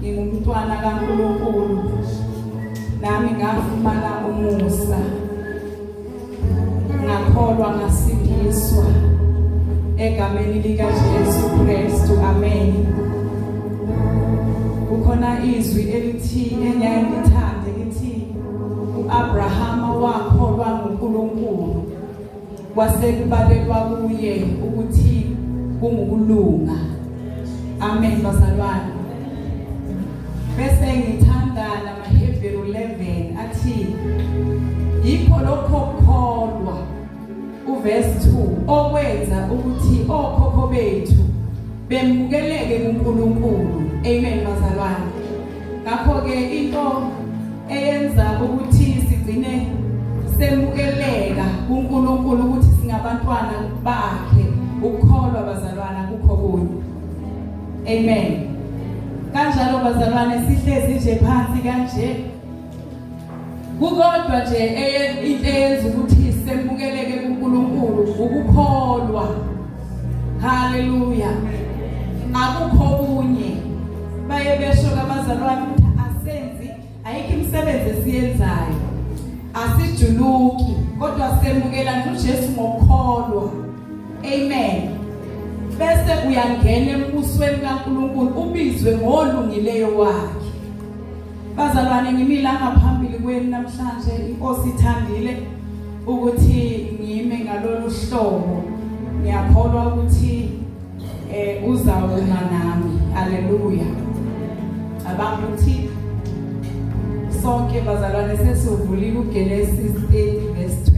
ngingumntwana kaNkulunkulu nami ngafumana umusa ngakholwa ngasindiswa egameni lika Jesu Kristu amen. Kukhona izwi elithi enyaye ngithande lithi uAbrahama wakholwa nguNkulunkulu kwasekubalelwa kuye ukuthi kungukulunga amen bazalwane. Bese ngithanda namaHebrew 11 athi yikho lokho kukholwa uverse 2 okwenza ukuthi okhokho bethu bemukeleke kuNkulunkulu amen bazalwane. Ngakho ke into eyenza ukuthi sigcine semukeleka kuNkulunkulu ukuthi singabantwana bakhe ukukholwa bazalwana kukho kunye amen. Kanjalo bazalwane sihlezi nje phansi kanje kukodwa nje into eyenza ukuthi semukeleke kuNkulunkulu ukukholwa haleluya akukho kunye. Baye besho kabazalwane ukuthi asenzi ayikho imisebenzi esiyenzayo asijuluki kodwa semukela nje uJesu ngokukholwa amen. Bese uyangena embusweni kaNkulunkulu ubizwe ngolungileyo wakhe. Bazalwane ngimila ngaphambili kwenu namhlanje inkosi ithandile ukuthi ngime ngalolu hlobo. Ngiyakholwa ukuthi uzawuma nami haleluya. Abantu ukuthi sonke bazalwane sesivulile uGenesis 8 verse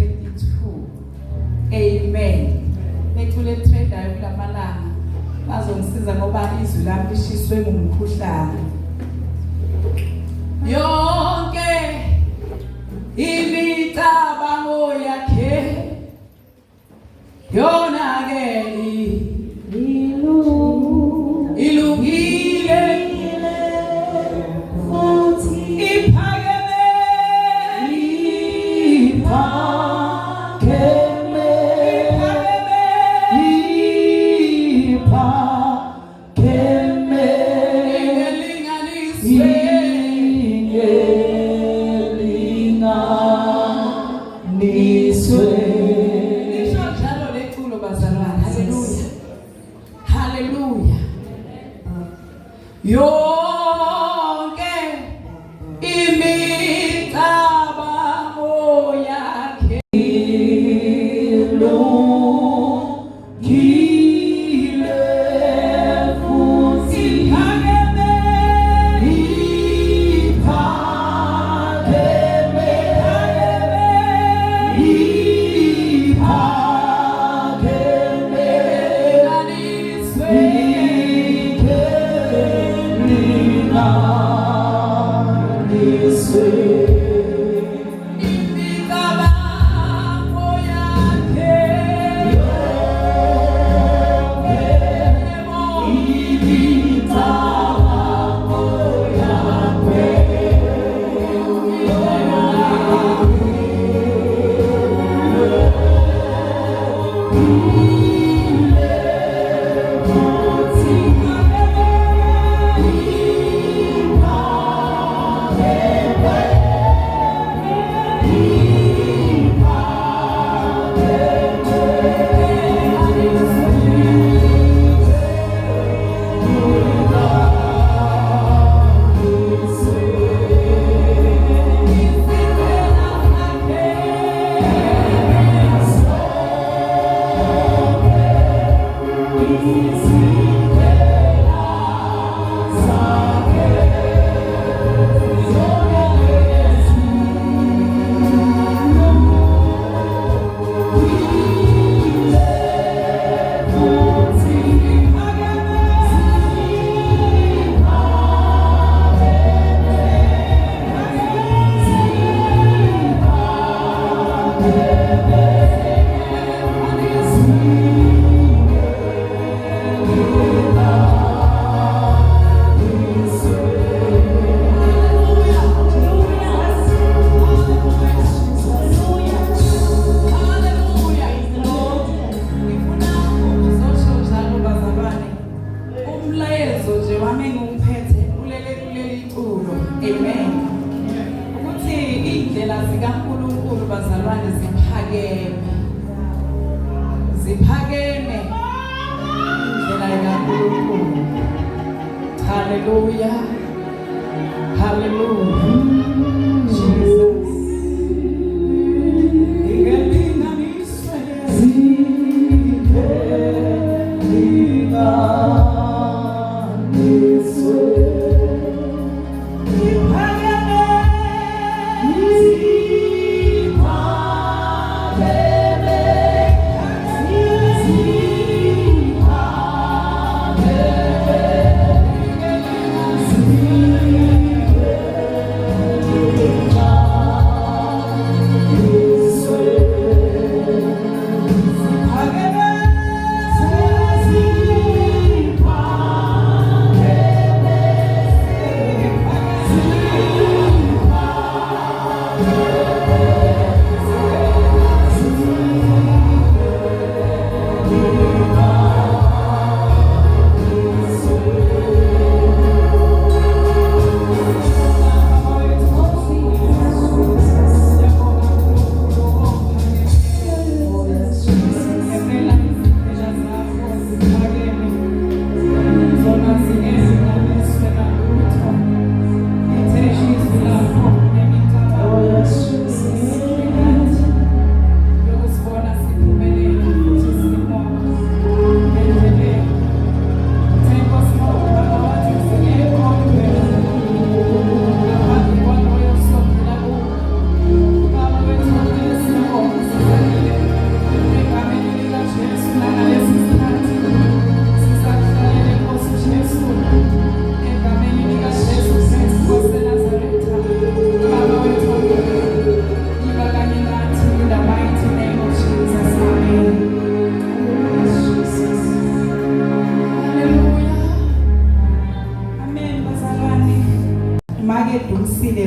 22 amen. Nekule trader kulamalanga bazongisiza ngoba izwi lami lishiswe ngumkhuhlane. Yonke imicabango yakhe yona ke ilungile futhi iphakeme yonke imicabango yakhe ilungile futhi iphakeme Amen. Ukuthi indlela zikaNkulunkulu bazalwane ziphakeme indlela kaNkulunkulu. Hallelujah. Hallelujah. Jesus.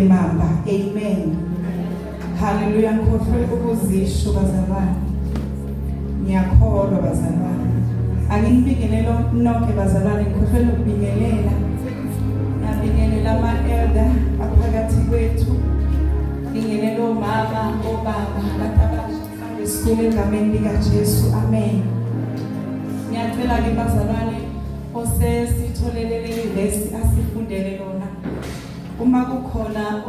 Mamba. Amen. Hallelujah. Ngikholwa ukuzisho bazalwane. Ngiyakholwa bazalwane. Anginibingelele nonke bazalwane, ngikholwa ukubingelela. Ngiyabingelela ama-elder aphakathi kwethu. Ngibingelela omama, obaba, abantu abasha esikole egameni likaJesu. Amen. Ngiyacela ke bazalwane osesitholele leli asifundele lona. Uma kukhona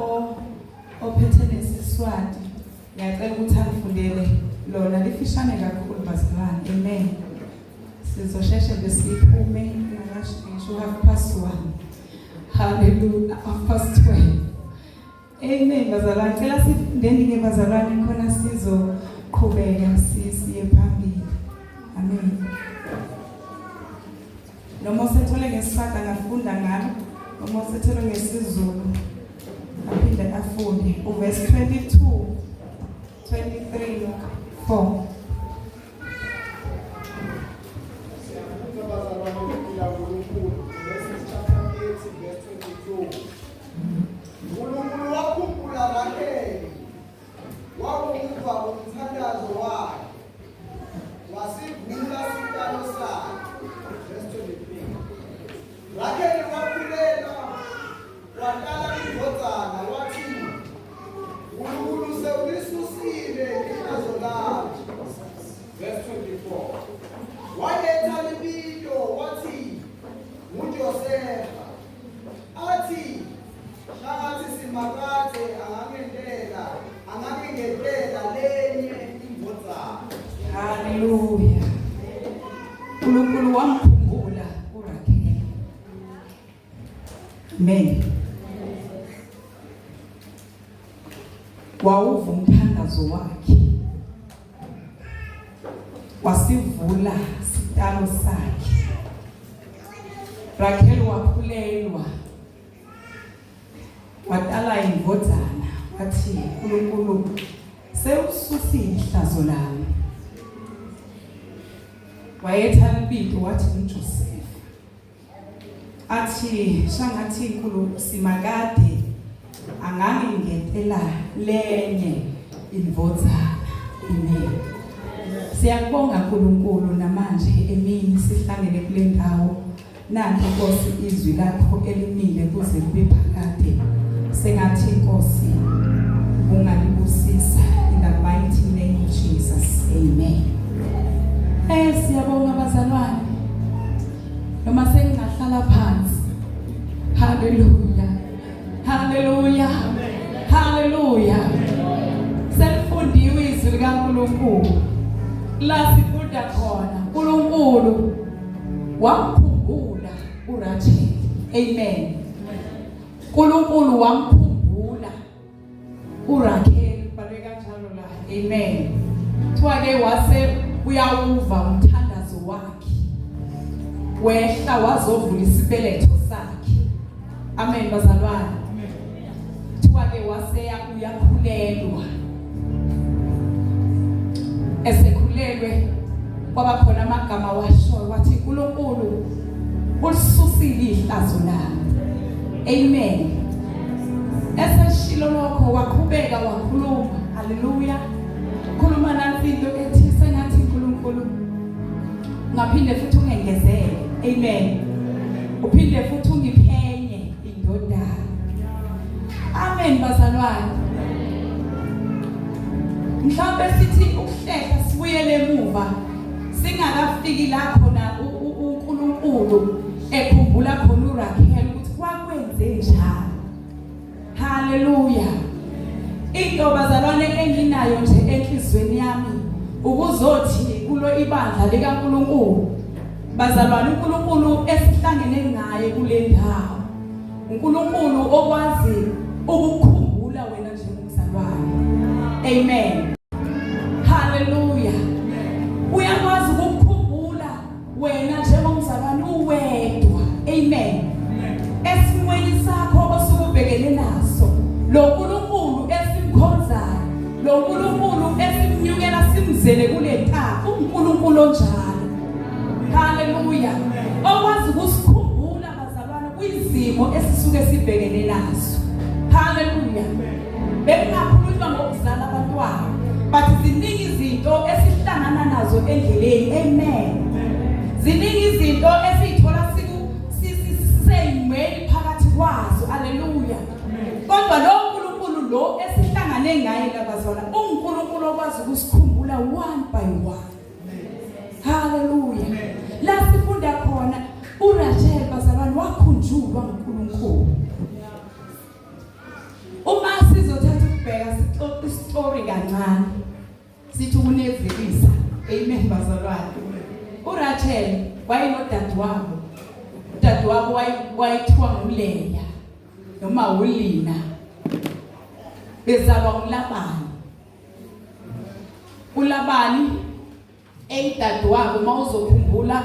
ophethe nesiswati, ngiyacela ukuthi angifundele lona, lifishane kakhulu bazalwane. Amen. Sizosheshe besiphume ngisho 1:30. Hallelujah. 12:30. Amen bazalwane. Cela sifundeni ke bazalwane khona sizoqhubeka siye phambili. Amen. Noma sethole ngesifaka ngafunda ngalo, noma sethole ngesizulu aphinde afunde uverse 22, 23, 4. Unkulunkulu wakhumbula Rakheli, wakumva umthandazo wakhe, wasivula isitalo sakhe. Verse 23. Rakheli wakhulela, watala indodana, wathi, uNkulunkulu sewulisusile ihlazo lakhe. Verse 24. Waletha libido, wathi, nguJosefa, athi, shakathi simakade angangendela lenye indodana. Hallelujah. Unkulunkulu wamkhumbula uRakheli. Amen. Wawuva umthandazo wakhe, wasivula isitalo sakhe. Rakheli wakhulelwa, watala indodana, wathi uNkulunkulu sewususile ihlazo lami. Wayetha libido, wathi nguJosefa, athi shangathi inkulu simakade angangingetela lenye indodana. Amen. Siyakubonga uNkulunkulu namanje emini sihlangene kule ndawo. Nanti Nkosi izwi lakho elimile kuze kube phakade. sengathi inkosi ungalibusisa in the mighty name of Jesus. Amen. Siyabonga bazalwane. Noma sengahlala phansi. Hallelujah. Hallelujah. Hallelujah. Selifundiwe izwi likaNkulunkulu. La sifunda khona uNkulunkulu wamkhumbula uRachel. Amen. uNkulunkulu wamkhumbula uRachel baleka kanjalo la. Amen. Twake wase uyawuva umthandazo wakhe. Wehla wazovula isibeletho sakhe. Amen bazalwane. Twake wase uyakhulelwa. Esekhulelwe kwaba khona amagama washo wathi uNkulunkulu ulisusile ihlazo lami. Amen. Eseshilo lokho waqhubeka wakhuluma. Hallelujah. Khuluma nansindo ethi sengathi uNkulunkulu ngaphinde futhi ungengezele. Amen. Uphinde futhi ungiphenye indodana. Amen bazalwane. Mhlawumbe sithi ukuhlehla sibuyele emuva singakafiki la khona uNkulunkulu ekhumbula khona uRachel ukuthi kwakwenze njani. Hallelujah. Into bazalwane enginayo nje enhlizweni yami ukuzothi kulo ibandla likaNkulunkulu bazalwane uNkulunkulu esihlangene ngaye kule ndawo uNkulunkulu okwazi ukukhumbula wena njengomzalwane. Amen. Hallelujah. Uyakwazi ukukhumbula wena njengomzalwane uwedwa. Amen. Esimweni sakho osubhekene naso lo uNkulunkulu esimkhonzayo lo uNkulunkulu esimnyukela simzele kule ntaka uNkulunkulu onjalo. Hallelujah. Okwazi ukusikhumbula bazalwane kwizimo esisuke sibhekene nazo. Hallelujah. Bengakhuluma ngokuzala abantwana but ziningi izinto esihlangana nazo endleleni. Amen. Ziningi izinto esithola siseyimeli phakathi kwazo. Hallelujah. Kodwa lo uNkulunkulu lo esihlangane ngaye labazalwane uNkulunkulu okwazi ukusikhumbula one by one. Hallelujah. La sifunda khona uRachel bazalwane wakhunjulwa nguNkulunkulu. Uma sizothatha ukubheka story kancane sithi unevikisa. Amen bazalwane. uRachel wayinodadewabo. Udadewabo wayithiwa nguLeya noma uLina. Bezalwa nguLabani. uLabani eyidadewabo mawuzokhumbula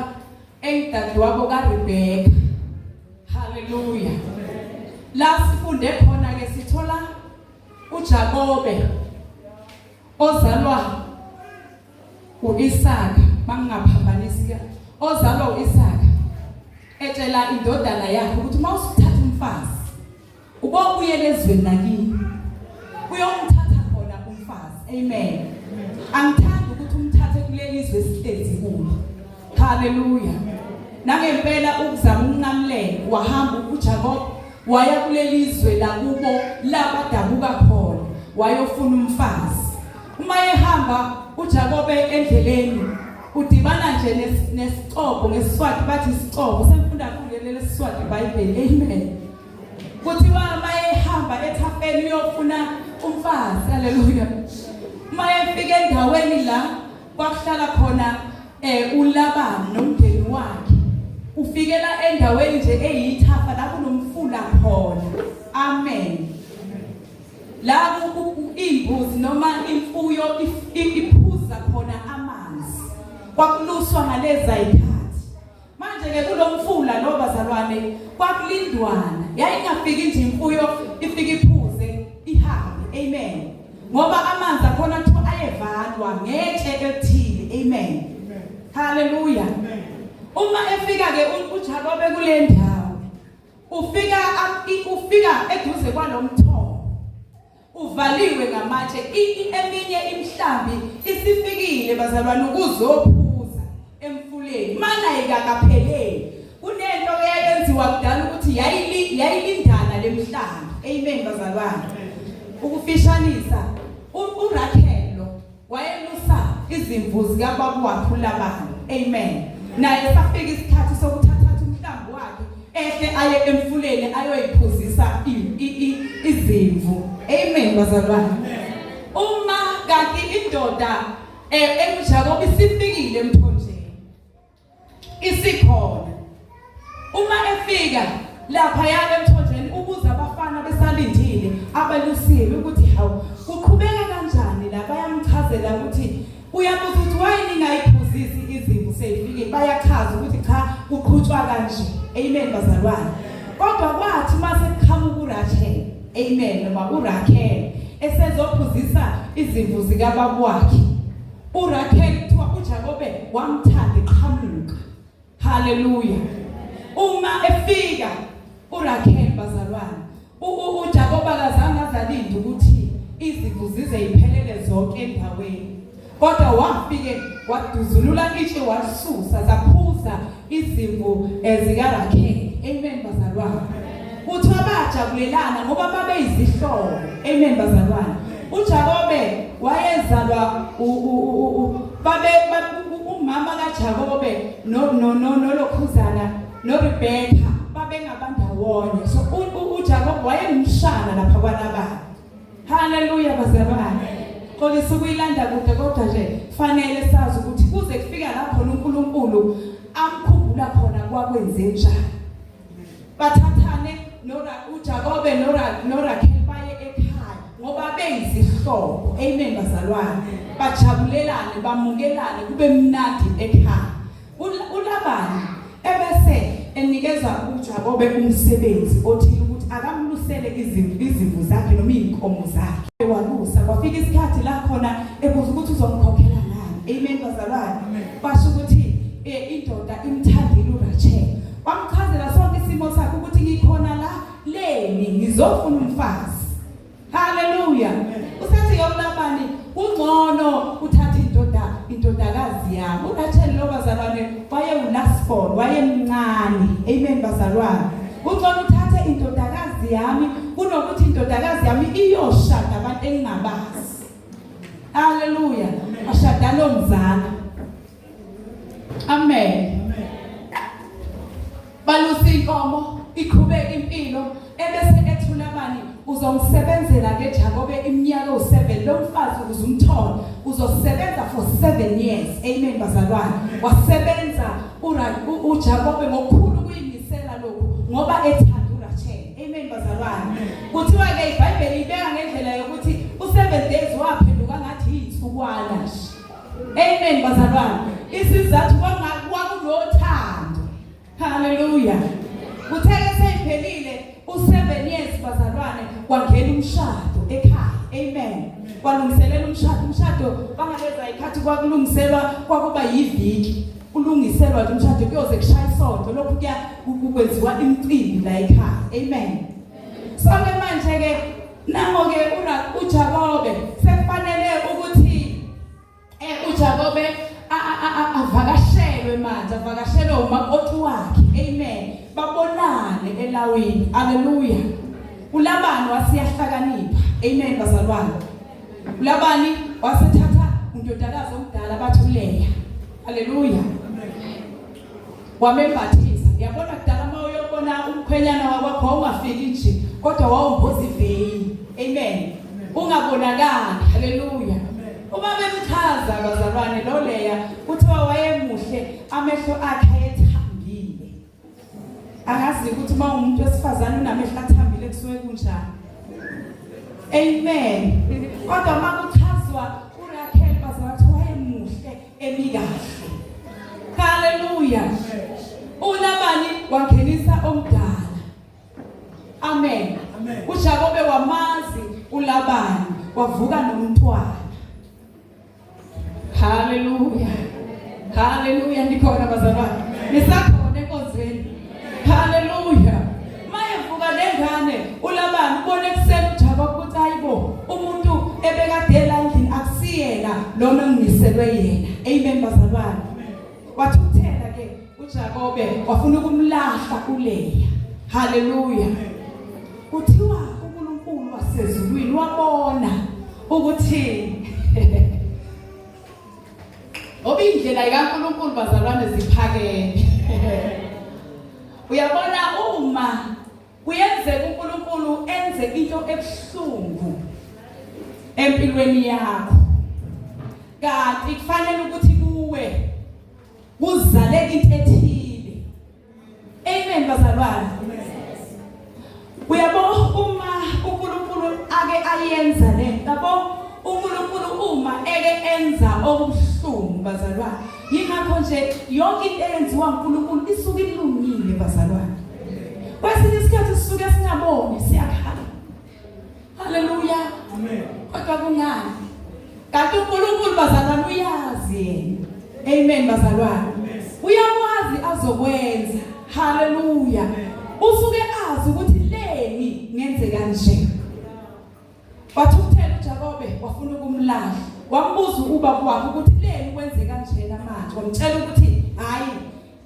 eyidadewabo kaRebeka. Hallelujah. La sifunde khona ke sithola uJakobe ozalwa uIsaka mangingaphambanisi ozalwa uIsaka etshela indodana yakhe ukuthi mawusithatha umfazi ubobuyele ezweni lakini uyomthatha khona umfazi. Amen. Angithandi ukuthi umthathe kuleli izwe sihlezi kulo. Hallelujah. Nangempela ukuzama ukunqamlela wahamba uJakobe waya kuleli izwe lakubo labadabuka khona wayofuna umfazi. Uma ehamba uJakobe endleleni udibana nje nesicopho ngeSiswati bathi isicopho semfunda kuleli Siswati iBhayibheli. Amen. Kuthiwa uma ehamba ethafeni uyofuna umfazi. Hallelujah. Uma efika endaweni la kwakuhlala khona uLabani nomndeni wakhe ufikela endaweni nje eyithafa la kunomfula khona. Amen. La imbuzi noma imfuyo iphuza khona amanzi kwakuluswa ngaleza ikhathi. Manje ke kulomfula lo bazalwane kwakulindwana yayingafiki nje imfuyo ifike iphuze ihambe. Amen. Ngoba amanzi akhona kuthi ayevalwa ngeke ekuthile. Amen. Hallelujah. Uma efika ke uJakobe kule ndawo ufika eduze kwalomthombo uvaliwe ngamatshe. Eminye imhlambi isifikile bazalwane ukuzophuza emfuleni mana ikakaphelele kunento eyayenziwa kudala ukuthi yayilindana lemhlambi. Amen bazalwane. Ukufishanisa uRakhel lo wayelusa izimvu zikababa wakhe uLabani. Amen. Naye safika isikhathi sokuthatha umhlambi wakhe ehle aye emfuleni ayoyiphuzisa izimvu. Amen bazalwane. Uma kanti indoda eMjakobe isifikile emthonjeni isikhona. Uma efika lapha yale emthonjeni ukuze abafana besalindile abelusile ukuthi hawu kuqhubeka kanjani la bayamchazela ukuthi uyabuza ukuthi why ningayiphuzisi izimvu seyifike bayachaza ukuthi cha kuqhutshwa kanje. Amen bazalwane. Kodwa kwathi mase qhamuka uRakhel. Amen noma uRakhel esezophuzisa izimvu zikababa wakhe. uRakhel kuthiwa uJakobe wamthanda eqhamuka. Hallelujah. Uma efika uRakhel bazalwane uJakobe akazange azalinde ukuthi izimvu zize iphelele zonke endaweni. Kodwa wafike waduzulula itshe wasusa zaphuza izimvu zikaRakhel. Amen bazalwane. Uthi abajabulelana ngoba babe izihlobo. Amen bazalwane. uJakobe wayezalwa umama kaJakobe nolokhuzana noRebeka babengabandawonye. So uJakobe wayemshana lapha kwaLabani. Hallelujah bazalwane. Xolisa ukuyilanda kude kodwa nje fanele sazi ukuthi kuze kufika lapho uNkulunkulu amkhumbula khona kwakwenze njani. Bathathane uJakobe noRakhel baye ekhaya ngoba beyizihlobo. Amen bazalwane. Bajabulelane bamukelane kube mnandi ekhaya. uLabani ebese enikeza uJakobe umsebenzi othile ukuthi akamlusele izimvu zakhe noma inkomo zakhe. Walusa kwafika isikhathi la khona ebuza ukuthi uzomkhokhela ngani. Amen bazalwane. Basho ukuthi indoda imthandile uRakhel. Wamchazela sonke isimo sakhe ukuthi ngikhona la leni ngizofuna umfazi. Hallelujah. Usathi uLabani ungcono uthatha indodakazi yami. uRakhel lo bazalwane wayewulasborn wayemncane. Amen bazalwane. Ungcono uthathe indodakazi yami kunokuthi indodakazi yami iyoshada abantu engingabazi. Hallelujah. Ashada nomzana. Amen. Balusa inkomo iqhubeka impilo ebese ethi uLabani uzomsebenzela ke Jakobe iminyaka u7 lo mfazi uzumthola uzosebenza for 7 years. Amen bazalwane. Wasebenza uJakobe ngokukhulu kuyimisela lokho ngoba ethanda uRakhel. Amen bazalwane. Kuthiwa ke iBhayibheli ibeka ngendlela yokuthi u7 days waphenduka ngathi yithukwana nje. Amen bazalwane. Isizathu kwakunothando. Hallelujah. Kutheke seyiphelile u7 years bazalwane kwangena umshado ekhaya. Amen. Kwalungiselela umshado bangabeza ikhathi kwakulungiselwa kwakuba yiviki ulungiselwa nje umshado kuyoze kushaya isonto lokhu kwenziwa imicimbi la ekhaya. Amen. Sonke manje ke nango ke uJakobe sekufanele ukuthi uJakobe avakashelwe manje avakashelwe umakoti wakhe. Amen. Babonane elawini. Hallelujah. uLabani wasiyahlakanipha. Amen bazalwane. uLabani wasethatha undodakazi omdala bathi uLeya. Hallelujah. Wamembathisa. Yabona kudala uma uyobona umkhwenyana wakwakho ungafiki nje kodwa wawumboza iveni. Amen. Ungabonakali. Hallelujah. Uma bemchaza bazalwane lo Leya kuthiwa wayemuhle amehlo akhe ayethambile. Angazi ukuthi uma umuntu wesifazane unamehlo athambile kusuke kunjani. Amen. Kodwa makuchazwa uRakhel bazalwane wayemuhle emikahle. Hallelujah. uLabani wangenisa omdala. Amen. uJakobe wamazi uLabani wavuka nomntwana. Hallelujah. Hallelujah. Ndikhona bazalwane. Nisakhona enkonzweni. Hallelujah. Mayevuka lengane uLabani ubone kuseni uJakobe ukuthi hayibo umuntu ebekadela endlini akusiyena lona enginiselwe yena. Amen bazalwane. Wathuthela ke uJakobe wafuna ukumlahla uLeya. Hallelujah. Kuthiwa osezulwini wabona ukuthi obindlela kaNkulunkulu bazalwane ziphakeme. Uyabona uma kuyenzeka uNkulunkulu enze into ebuhlungu empilweni yakho, kanti kufanele ukuthi kuwe kuzale into ethile. Amen bazalwane. Uyabona uma uNkulunkulu ake ayenza lento, yabo uNkulunkulu uma eke enza okubuhlungu bazalwane, yingakho nje yonke into eyenziwa uNkulunkulu isuke ilungile bazalwane. Kwesinye isikhathi sisuke singaboni siyakhala. Haleluya. Amen. Kodwa kungani? Kanti uNkulunkulu bazalwane uyazi yena. Amen bazalwane. Uyakwazi azokwenza. Haleluya. Usuke azi ukuthi leni ngenze kanje. Wathuthela uJakobe wafuna ukumlahla. Wambuza ubaba wakhe ukuthi leni kwenze kanjena manje. Wamtshela ukuthi hayi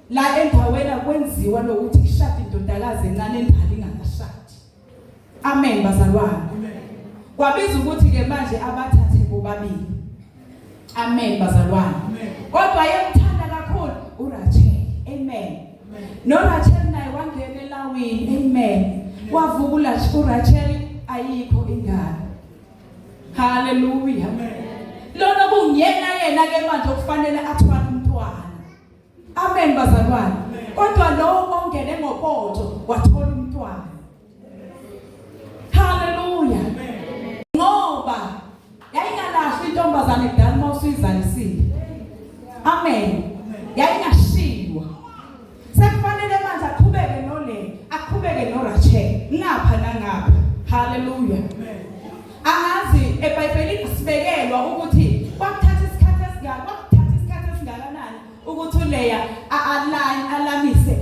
la endaweni kwenziwa lokuthi kushade indodakazi encane endala ingakashadi. Amen bazalwane. Amen. Kwabiza ukuthi ke manje abathathe bobabili. Amen bazalwane. Kodwa yemthanda kakhulu uRachel. Amen. NoRachel naye wangena elawini. Amen. Wavukula uRachel ayikho ingane. Hallelujah. Lona kungena yena ke manje okufanele athwale umntwana. Amen bazalwane. Kodwa lo ongene ngopoto wathola umntwana. Hallelujah. Ngoba yayingalahli intombazane kudala mawusuyizalisile. Amen. Yayingashiywa. Sekufanele manje aqhubeke nole, aqhubeke noRachel ngapha nangapha. Hallelujah. Angazi eBhayibhelini sibekelwa ukuthi kwakuthatha isikhathi esingakanani ukuthi uLeya alamise.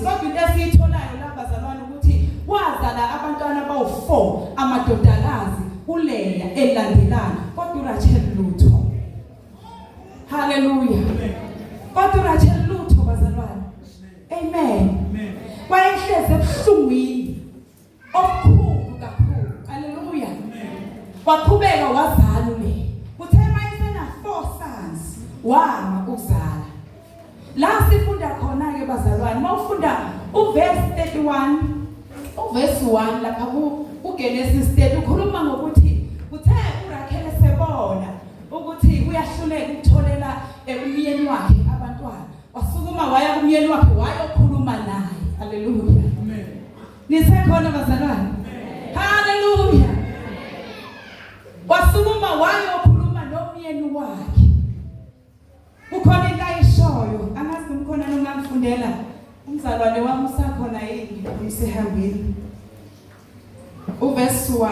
Kodwa into esiyitholayo la bazalwane ukuthi wazala abantwana abawu4 amadodakazi uLeya elandelana, kodwa uRachel lutho. Hallelujah. Kodwa uRachel lutho bazalwane. Amen. Wayehleze ebuhlungwini okukhulu kakhulu. Hallelujah. Waqhubeka wazala uLeya. Kuthe mayisena 4 sons wama ukuzala. La sifunda khona ke bazalwane, mawufunda uverse 31 uverse 1 lapha kuGenesis 30 ukhuluma ngokuthi kuthe uRachel sebona ukuthi uyahluleka ukutholela umyeni wakhe abantwana, wasukuma waya kumyeni wakhe wayokhuluma naye. Hallelujah. Amen. Nisekhona bazalwane? Hallelujah. Wasukuma wayokhuluma nomyeni wakhe. Ukhona into ayishoyo, angazi umkhona nongamfundela umzalwane wami usakhona yini umsehambini. Uverse 1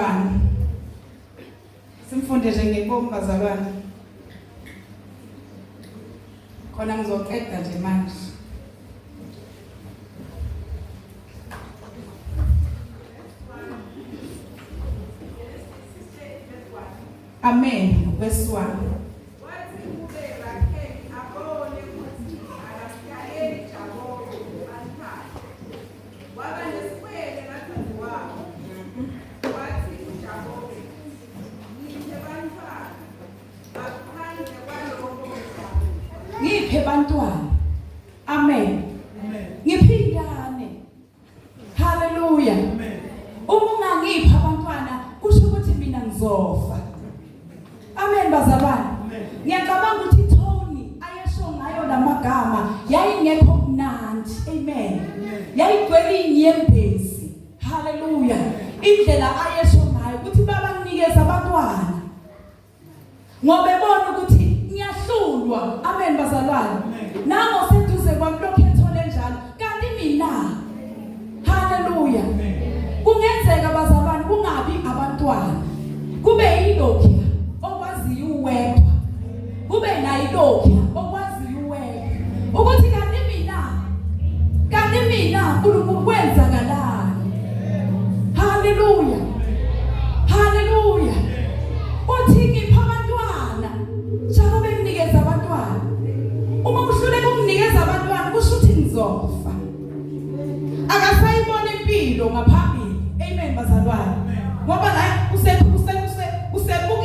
simfunde nje ngenkomo bazalwane. Khona ngizoqeda nje manje. Amen. Verse 1. Ngiphe bantwana. Amen. Ngiphindane. Hallelujah. Uma ungangipha abantwana kusho ukuthi mina ngizofa. Amen bazalwane. Ngiyacabanga ukuthi Tony ayesho ngayo lamagama yayingekho mnandi. Amen. Yayigcwele inyembezi. Hallelujah. Indlela ayesho ngayo ukuthi baba nginikeza abantwana. Ngoba ebona ukuthi ngiyahlulwa. Amen bazalwane. Nango seduze kwami lokho ethole njalo. Kanti mina. Hallelujah. Kungenzeka bazalwane kungabi abantwana. Kube yilokho okwaziyo uwedwa. Kube nayilokho okwaziyo uwedwa. Ukuthi kanti mina uNkulunkulu kwenzakalani. Hallelujah. Hallelujah. Uthi ngipha abantwana. Njalo benginikeza abantwana. Uma uhluleka ukunikeza abantwana kusho ukuthi ngizofa. Akasayibona impilo ngaphambili. Amen bazalwane. Ngoba la usebuka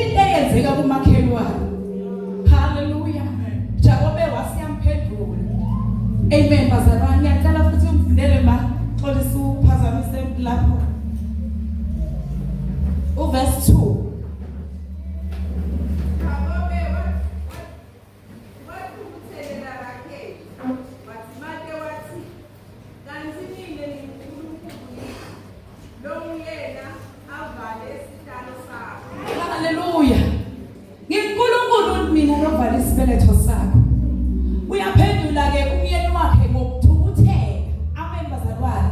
into eyenzeka kumakhelwane. Hallelujah. Jakobe wasiyamphendula. Amen bazalwane. Ngiyacela futhi ungifundele ma xolisa uphazamise lapho. Verse 2. Hallelujah. Ngikunkulunkulu mina lovala isibeletho sakho. Uyaphendula ke umyeni wakhe ngokuthukuthela. Amen bazalwane.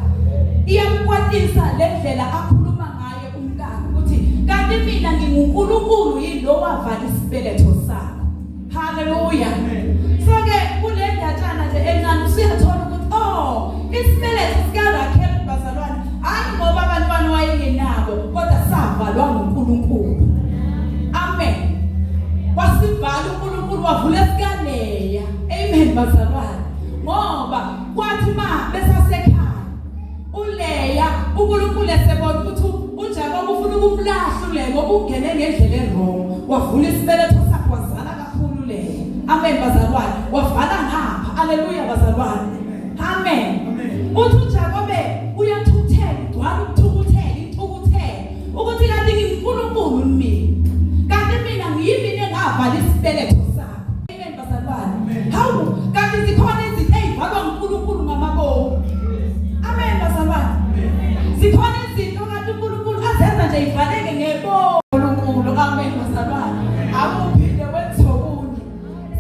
Iyamkwatisa lendlela akhuluma ngaye umkakhe ukuthi kanti mina ngingunkulunkulu yilo wavala isibeletho sakho. Hallelujah. So ke kule ndatshana nje encane usiyathola ukuthi isibeletho sikaRakhel bazalwane hayi ngoba abantwana wayengenabo kodwa savalwa nguNkulunkulu. Amen. Wasivala uNkulunkulu wavula esikaLeya. Amen bazalwane. Ngoba kwathi ma besasekhaya uLeya uNkulunkulu esebona ukuthi uJakobe ufuna ukumlahla uLeya ngoba ungene ngendlela errong. Wavula isibeletho sakhe wazala kakhulu Leya. Amen bazalwane. Wavala ngapha. Hallelujah bazalwane. Amen. Uthi uJakobe uyathukuthela, ugcwala ukuthukuthela, ithukuthela. Ukuthi kanti ngiNkulunkulu mina. Kanti mina ngiyimini engavala isibeletho sakho. Amen bazalwane. Hawu, kanti zikhona izinto ezivalwa nguNkulunkulu ngamabomu. Amen bazalwane. Zikhona izinto kanti uNkulunkulu azenza nje ivaleke ngebomu uNkulunkulu. Amen bazalwane. Akuphinde wenze okunye.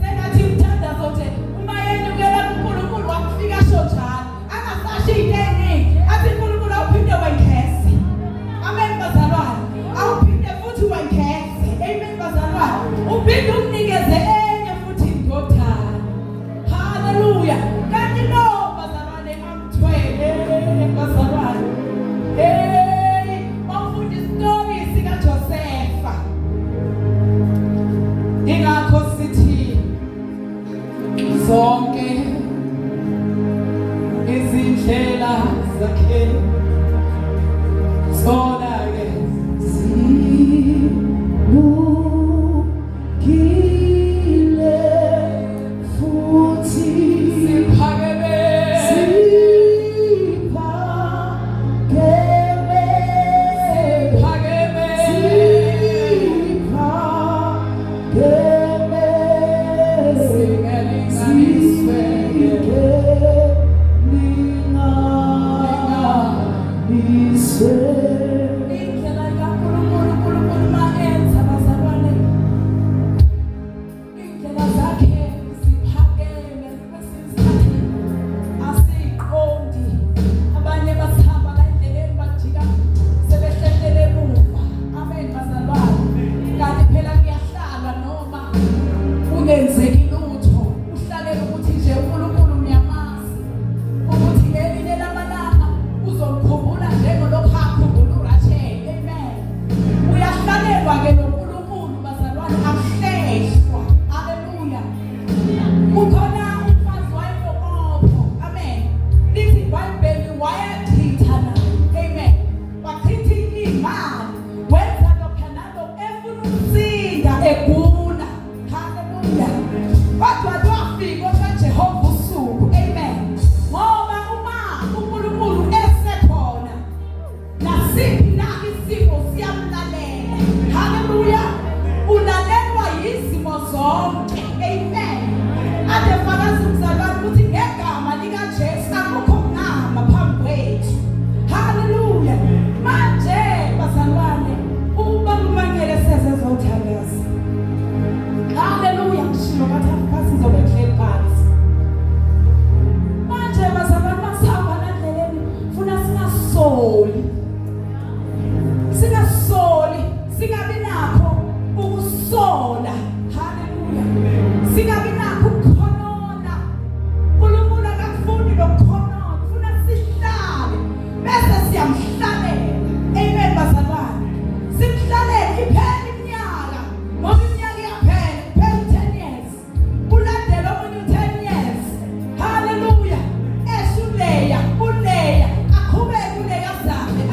Sengathi umthandazo nje uma yena ukela uNkulunkulu wakufika sho njalo. Angasashi iningi. Athi uNkulunkulu awuphinde wengeze. Amen bazalwane. Awuphinde futhi wengeze. Amen bazalwane. Uphinde umnikeze enye futhi indodana. Hallelujah. Kanti no bazalwane amthwele bazalwane. Hey, mawufunda istory sika Josepha. Ingakho sithi zonke izindlela zakhe zona ke zilungile futhi siphakeme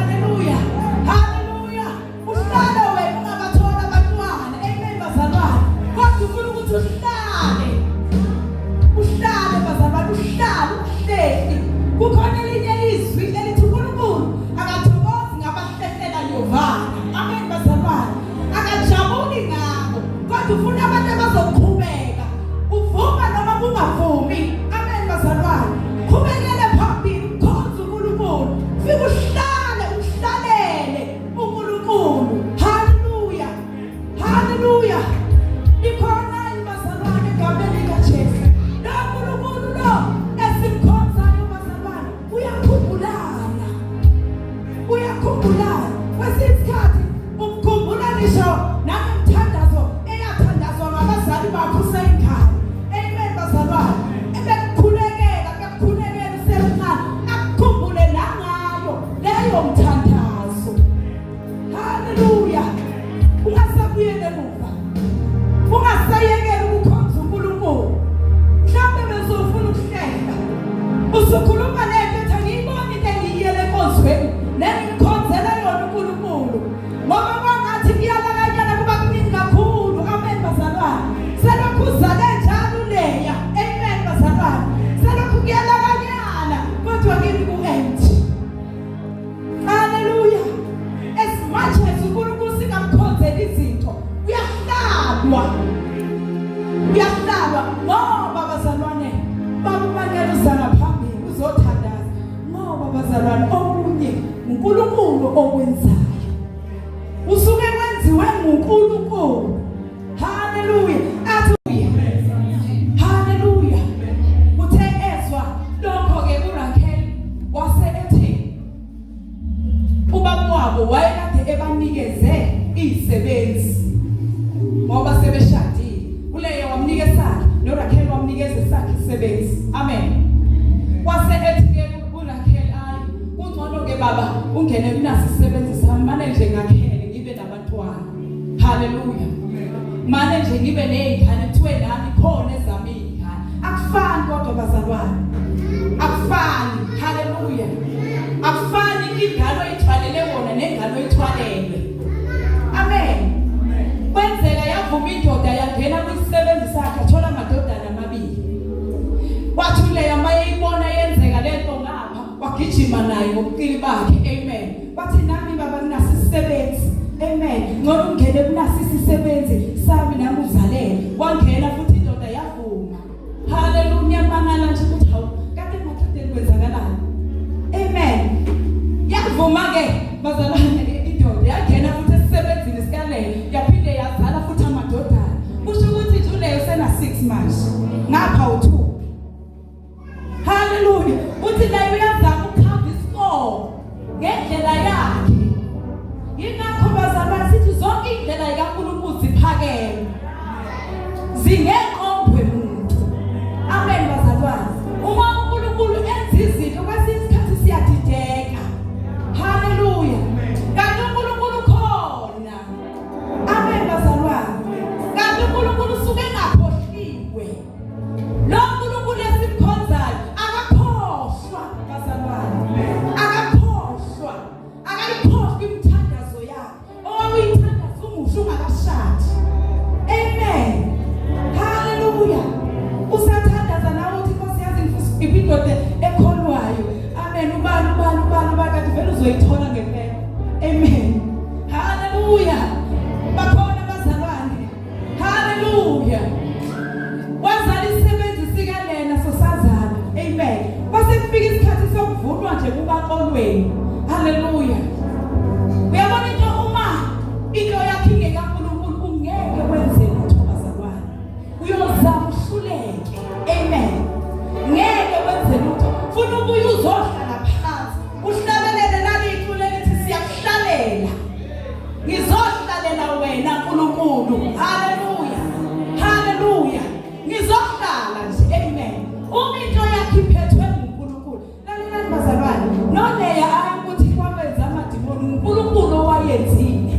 Hallelujah. ukukhumbulayo kwesinye isikhathi ukukhumbula ngisho nangemthandazo eyathandazwa ngabazali bakho useyikhaya. Amen bazalwane. Ebekukhulekela usemncane akukhumbule nangayo leyo mthandazo. Haleluya. Ungasabuyele emuva. Ungasayekela ukukhonza uNkulunkulu. Mhlawumbe bezofuna ukuhleka. Usukhuluma nento ethi ngiyibona into engiyiyele enkonzweni nengikhonzela yona uNkulunkulu. Ngoba kwangathi kuyalakanyana kuba kuningi kakhulu. Amen bazalwane. Selokhu uzale njalo leya. Amen bazalwane. Selokhu kuyalakanyana kodwa kimi ku-empty. Haleluya. As much as uNkulunkulu singamkhonzela izinto uyahlalwa ngoba bazalwane bakubanela uzangaphambili uzothandaza ngoba bazalwane okunye uNkulunkulu okwenzayo usuke kwenziwe nguNkulunkulu. Haleluya. Haleluya. Uthe ezwa lokho-ke uRakhel wase ethi ubaba wabo wayekade ebanikeze izisebenzi ngoba sebeshadile. Uleya wamnikeza sakhe noRakhel wamnikeza sakhe izisebenzi. Amen. Wase ethi-ke uRakhel ayi kungcono-ke baba ungene kunaso isisebenzi sami manje nje ngakhele ngibe nabantwana. Haleluya. Manje nje ngibe nezingane kuthiwe nami khona ezami izingane. Akufani kodwa bazalwane. Akufani. Haleluya. Akufani ingane oyithwalele wona nengane oyithwalelwe. Amen. Kwenzeka yavuma indoda yangena kwisisebenzi sakhe athola amadodana amabili. Kwathi leya mayeyibona yenzeka lento ngapha wagijima naye ngobuqili bakhe. Amen. Bathi nami baba nginasi isisebenzi. Amen. Ngcono ungene kunasi isisebenzi sami nami uzalele. Wangena futhi indoda yavuma. Haleluya. Mangala nje ukuthi hawu kade mathadeni kwenzakalani. Amen. Yavuma-ke bazalwane indoda yangena futhi esisebenzini sikaLeya yaphinde yazala futhi amadodana. Kusho ukuthi nje uLeya usena 6 manje ngapha u2. Haleluya. Uthi naye uyazama ukukhava isikole ngendlela yakhe. Yingakho bazalwane sithi zonke indlela zikaNkulunkulu ziphakeme zingeqombwe umuntu. Amen bazalwane. Uma uNkulunkulu enza izinto kwesinye isikhathi siyadideka. Haleluya. Kanti uNkulunkulu khona. Amen bazalwane. Kanti uNkulunkulu usuke engakhohliwe. Lo uNkulunkulu esimkhonzayo akakhohlwa bazalwane. Akakhohlwa. Akayikhohlwa imithandazo yakhe. Owawuyithandaza umusho ungakashadi. Amen. Haleluya. Usathandaza nawe uthi Nkosi yazi ngifisa indoda ekholwayo. Amen. Ubani kade vele uzoyithola ngempela. Amen. Haleluya. Bakhona bazalwane. Haleluya. Wazala isisebenzi sikaLeya sosazana. Amen. Base kufika isikhathi sokuvunwa nje kubakolweni. Haleluya. Uyabona into uma into yakhe ingekaNkulunkulu ungeke wenze lutho bazalwane. Uyozama uhluleke. Amen. Ngeke wenze lutho. Funa ubuye uzohlala phansi. Uhlabelele nalipho lelithi siyakuhlalela. Ngizohlalela wena uNkulunkulu. Haleluya. Haleluya. Ngizohlala nje. Amen. Uma into yakhe iphethwe nguNkulunkulu. Lalelani bazalwane. NoLeya ayikuthi kwabenza amadimoni uNkulunkulu owayenzile.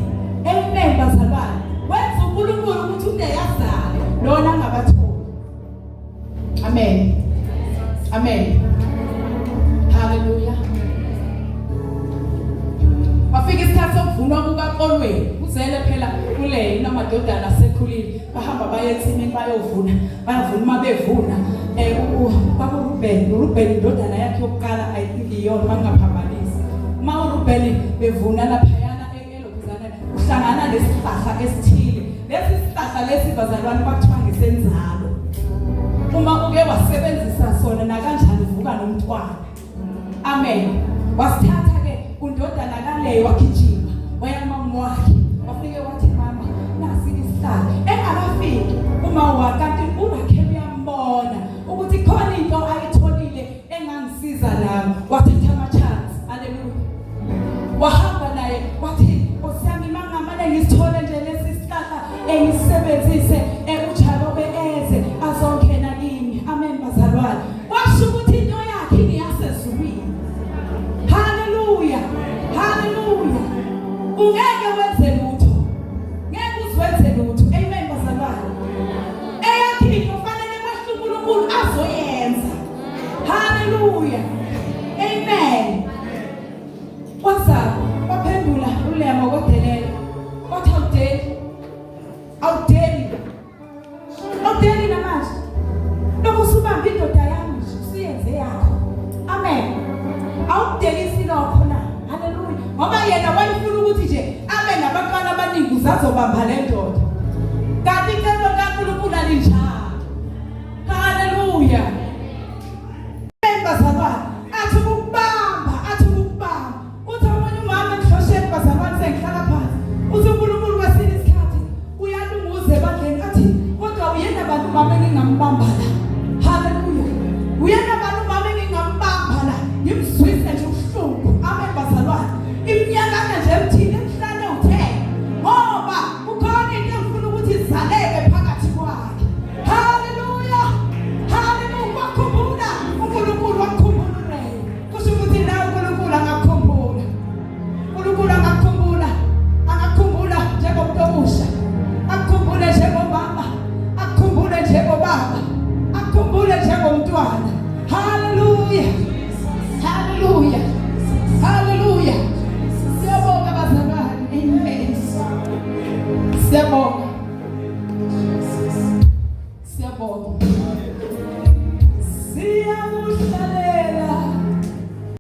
Amen bazalwane. Wenza uNkulunkulu ukuthi uLeya azale lona angabatholi. Amen. Amen. Haleluya. Wafika isikhathi sokuvunwa kukakolweni. Uzele phela kuLeya namadodana asekhulile. Bahamba baye esimini bayovuna. Bayavuna uma bevuna uRubeni indodana yakhe yokuqala ayiyona mangaphambanisi. Uma uRubeni bevuna laphayana elokuzana uhlangana nesihlahla esithile. Lesi sihlahla lesi bazalwane bakuthiwa ngesenzalo. Uma uke wasebenzisa sona na kanjani uvuka nomntwana. Amen. Wasithatha-ke undodana kaLeya wagijima waya kumama wakhe. Wafike wathi mama nasi isihlahla. Engakafiki uma wakanti uRakhel uyambona ukuthi khona into ayitholile engangisiza nami. Wathatha ama chance. Haleluya. Wahamba asebenzise ujalo beeze azongena kimi. Amen bazalwane. Washo ukuthi into yakhe ingiyasezulwini. Hallelujah. Hallelujah. Ungeke wenze lutho. Ngeke uzwenze lutho. Amen bazalwane. Eyakhe kufanele uNkulunkulu azoyenza. Hallelujah. Amen. Wasapho baphendula ulema kodelela. Wathi awudeli namanje. Lokho usubamba indoda yami nje usiyenze yakho. Amen. Awudelisi lokho na. Hallelujah. Ngoba yena wayefuna ukuthi nje abe nabantwana abaningi uzazobamba le ndoda. Kanti icebo kaNkulunkulu alinjalo. Hallelujah. Bazalwane athi ukubamba uthi omunye umama ekhoshe bazalwane sengihlala phansi uthi uNkulunkulu wasini isikhathi uyalunguze ebandleni athi kodwa uyena abantu mama engingambamba la. Hallelujah. Uyena abantu mama engingambamba la ngimzwise nje ubuhlungu. Amen bazalwane. Iminyakana nje emthini emhlane uthe ngoba ukhona into engifuna ukuthi izaleke phakathi kwakhe. Hallelujah. Hallelujah. Wakhumbula uNkulunkulu wakhumbula. Kusho ukuthi la uNkulunkulu angakhumbula. uNkulunkulu angakhumbula njengomuntu omusha. Akukhumbule njengomama, akukhumbule njengobaba, akukhumbule njengomntwana. Hallelujah. Hallelujah. Hallelujah. Siyabonga bazalwane. Amen. Siyabonga.